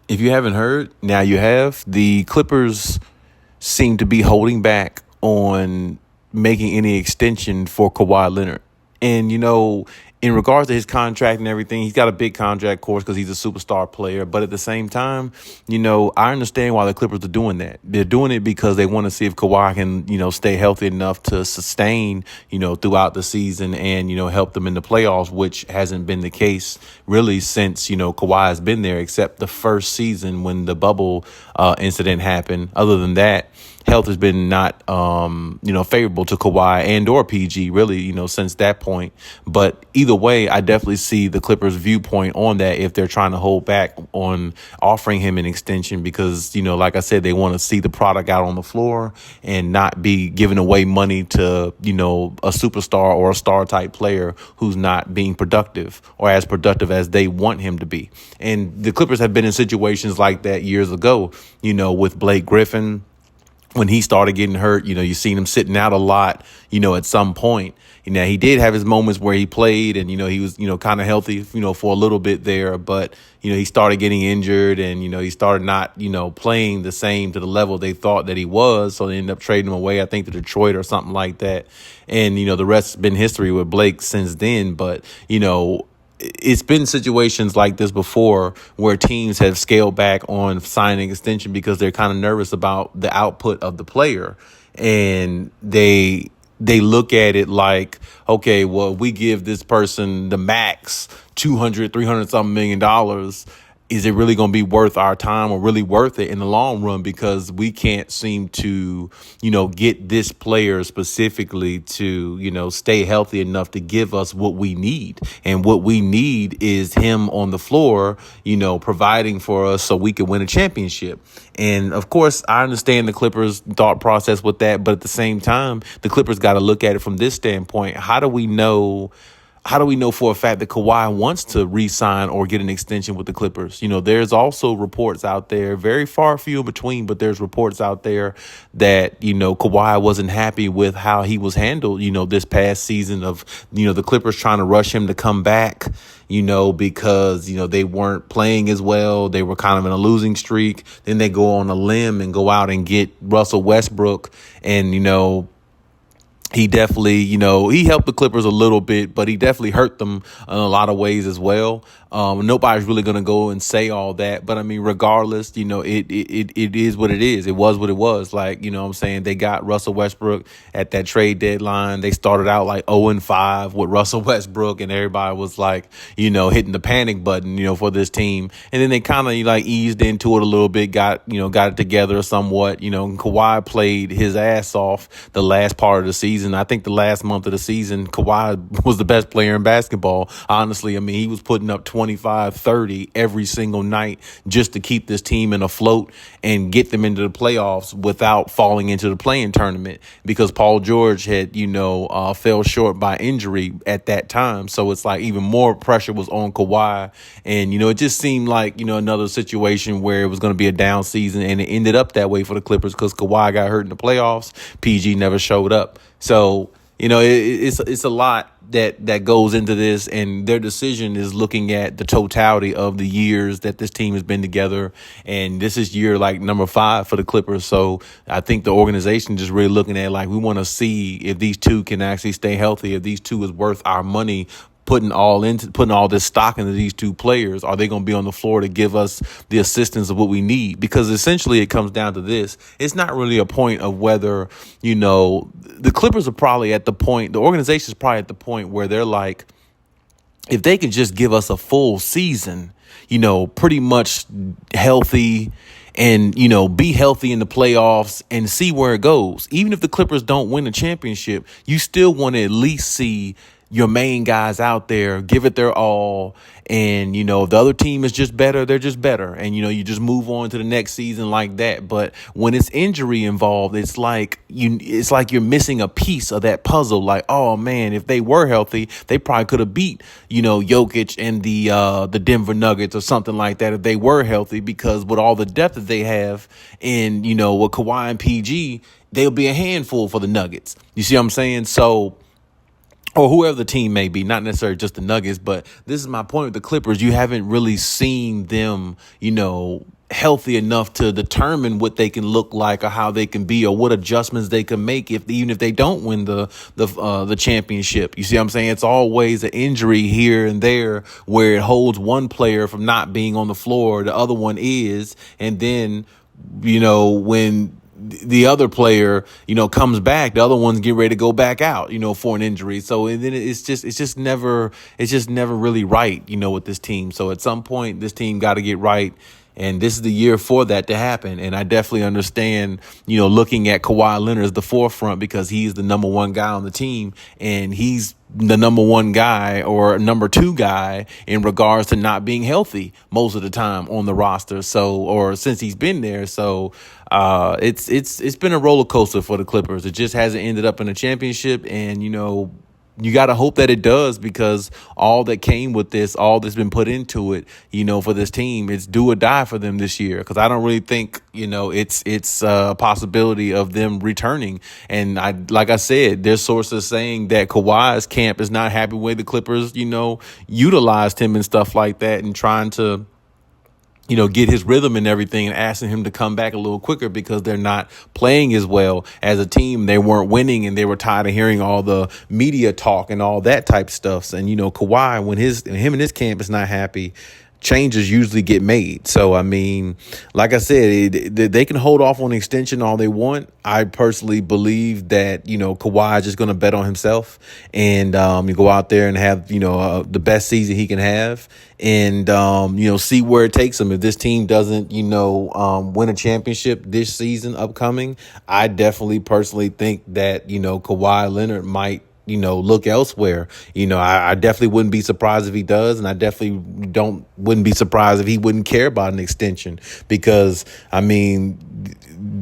If you haven't heard, now you have. The Clippers seem to be holding back on making any extension for Kawhi Leonard. And, in regards to his contract and everything, he's got a big contract, of course, because he's a superstar player. But at the same time, I understand why the Clippers are doing that. They're doing it because they want to see if Kawhi can, stay healthy enough to sustain, throughout the season and, help them in the playoffs, which hasn't been the case really since, Kawhi has been there, except the first season when the bubble incident happened. Other than that, health has been not, favorable to Kawhi and or PG really, since that point. But either way, I definitely see the Clippers' viewpoint on that if they're trying to hold back on offering him an extension because, like I said, they want to see the product out on the floor and not be giving away money to, a superstar or a star type player who's not being productive or as productive as they want him to be. And the Clippers have been in situations like that years ago, with Blake Griffin. When he started getting hurt, you seen him sitting out a lot, at some point. He did have his moments where he played and, he was, kind of healthy, for a little bit there. But, he started getting injured and, he started not, playing the same to the level they thought that he was. So they ended up trading him away, I think, to Detroit or something like that. And, the rest has been history with Blake since then. But, it's been situations like this before where teams have scaled back on signing extension because they're kind of nervous about the output of the player. And they look at it like, okay, well, we give this person the max 200, 300 something $1 million. Is it really going to be worth our time or really worth it in the long run? Because we can't seem to, get this player specifically to, stay healthy enough to give us what we need. And what we need is him on the floor, providing for us so we can win a championship. And of course, I understand the Clippers' thought process with that. But at the same time, the Clippers got to look at it from this standpoint. How do we know for a fact that Kawhi wants to re-sign or get an extension with the Clippers? There's also reports out there, very far few in between, but there's reports out there that, Kawhi wasn't happy with how he was handled, this past season of, the Clippers trying to rush him to come back, because, they weren't playing as well. They were kind of in a losing streak. Then they go on a limb and go out and get Russell Westbrook and, he definitely, he helped the Clippers a little bit, but he definitely hurt them in a lot of ways as well. Nobody's really going to go and say all that. But, I mean, regardless, it is what it is. It was what it was. Like, what I'm saying, they got Russell Westbrook at that trade deadline. They started out like 0-5 with Russell Westbrook, and everybody was like, hitting the panic button, for this team. And then they kind of eased into it a little bit, got it together somewhat. Kawhi played his ass off the last part of the season. I think the last month of the season, Kawhi was the best player in basketball. Honestly, I mean, he was putting up 25, 30 every single night just to keep this team in a float and get them into the playoffs without falling into the play-in tournament because Paul George had, fell short by injury at that time. So it's like even more pressure was on Kawhi. And, it just seemed like, another situation where it was going to be a down season, and it ended up that way for the Clippers because Kawhi got hurt in the playoffs. PG never showed up. So, it's a lot that goes into this, and their decision is looking at the totality of the years that this team has been together. And this is year like number 5 for the Clippers. So I think the organization just really looking at like, we want to see if these two can actually stay healthy, if these two is worth our money. Putting all this stock into these two players. Are they going to be on the floor to give us the assistance of what we need? Because essentially it comes down to this. It's not really a point of whether, the Clippers are probably at the point, the organization is probably at the point where they're like, if they could just give us a full season, pretty much healthy and, be healthy in the playoffs and see where it goes. Even if the Clippers don't win a championship, you still want to at least see your main guys out there, give it their all. And, if the other team is just better, they're just better. And, you just move on to the next season like that. But when it's injury involved, it's like you're missing a piece of that puzzle. Like, oh, man, if they were healthy, they probably could have beat, Jokic and the Denver Nuggets or something like that if they were healthy, because with all the depth that they have and, with Kawhi and PG, they'll be a handful for the Nuggets. You see what I'm saying? So, or whoever the team may be, not necessarily just the Nuggets, but this is my point with the Clippers. You haven't really seen them, healthy enough to determine what they can look like or how they can be or what adjustments they can make even if they don't win the championship. You see what I'm saying? It's always an injury here and there where it holds one player from not being on the floor, the other one is, and then when the other player, comes back, the other one's getting ready to go back out, for an injury. So and then it's just never really right, with this team. So at some point, this team got to get right. And this is the year for that to happen. And I definitely understand, looking at Kawhi Leonard as the forefront because he's the number one guy on the team and he's the number one guy or number two guy in regards to not being healthy most of the time on the roster. So, or since he's been there. So, it's been a roller coaster for the Clippers. It just hasn't ended up in a championship. And, you got to hope that it does because all that came with this, all that's been put into it, for this team, it's do or die for them this year. Because I don't really think, it's a possibility of them returning. And like I said, there's sources saying that Kawhi's camp is not happy with the Clippers, utilized him and stuff like that and trying to get his rhythm and everything and asking him to come back a little quicker because they're not playing as well as a team. They weren't winning and they were tired of hearing all the media talk and all that type stuff. And, Kawhi, when him and his camp is not happy, changes usually get made. So, I mean, like I said, they can hold off on the extension all they want. I personally believe that, Kawhi is just going to bet on himself and you go out there and have, the best season he can have and, see where it takes him. If this team doesn't, win a championship this season upcoming, I definitely personally think that, Kawhi Leonard might look elsewhere. I definitely wouldn't be surprised if he does. And I definitely wouldn't be surprised if he wouldn't care about an extension because, I mean,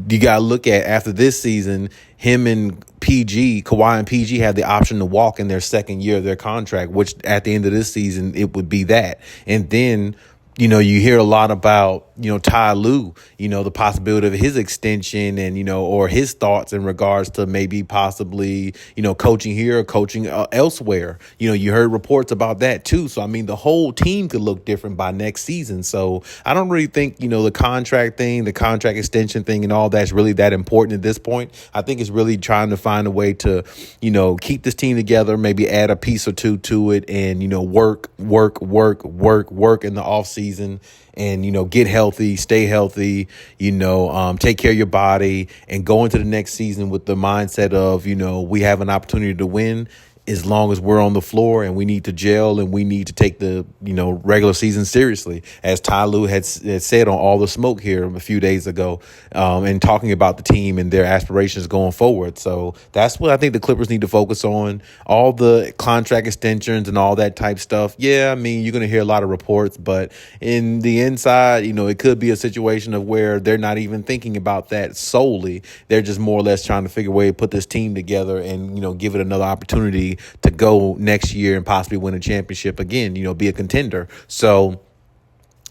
you got to look at after this season, him and Kawhi and PG had the option to walk in their second year of their contract, which at the end of this season, it would be that. And then, you hear a lot about, Ty Lue, the possibility of his extension and, or his thoughts in regards to maybe possibly, coaching here or coaching elsewhere. You heard reports about that too. So, I mean, the whole team could look different by next season. So I don't really think, the contract thing, the contract extension thing and all that's really that important at this point. I think it's really trying to find a way to, keep this team together, maybe add a piece or two to it and, work in the offseason and, get healthy, stay healthy, take care of your body and go into the next season with the mindset of, we have an opportunity to win as long as we're on the floor and we need to gel and we need to take the, regular season seriously, as Ty Lue had said on All the Smoke here a few days ago, and talking about the team and their aspirations going forward. So that's what I think the Clippers need to focus on. All the contract extensions and all that type stuff. Yeah, I mean, you're going to hear a lot of reports, but in the inside, it could be a situation of where they're not even thinking about that solely. They're just more or less trying to figure a way to put this team together and, give it another opportunity to go next year and possibly win a championship again, be a contender. So,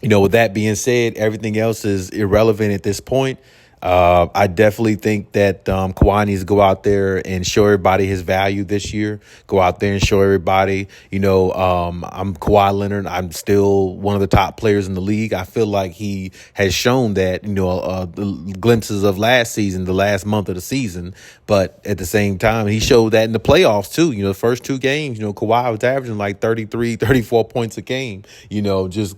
with that being said, everything else is irrelevant at this point. I definitely think that Kawhi needs to go out there and show everybody his value this year. Go out there and show everybody, I'm Kawhi Leonard. I'm still one of the top players in the league. I feel like he has shown that, the glimpses of last season, the last month of the season. But at the same time, he showed that in the playoffs, too. The first two games, Kawhi was averaging like 33, 34 points a game, just,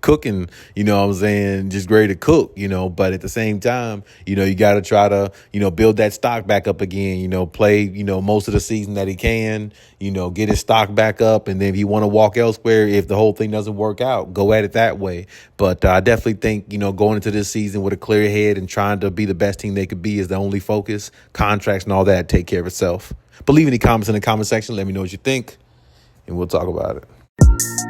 cooking, what I'm saying, just ready to cook, but at the same time, you got to try to, build that stock back up again, play, most of the season that he can, get his stock back up. And then if you want to walk elsewhere, if the whole thing doesn't work out, go at it that way. But I definitely think, going into this season with a clear head and trying to be the best team they could be is the only focus. Contracts and all that take care of itself. But leave any comments in the comment section. Let me know what you think, and we'll talk about it.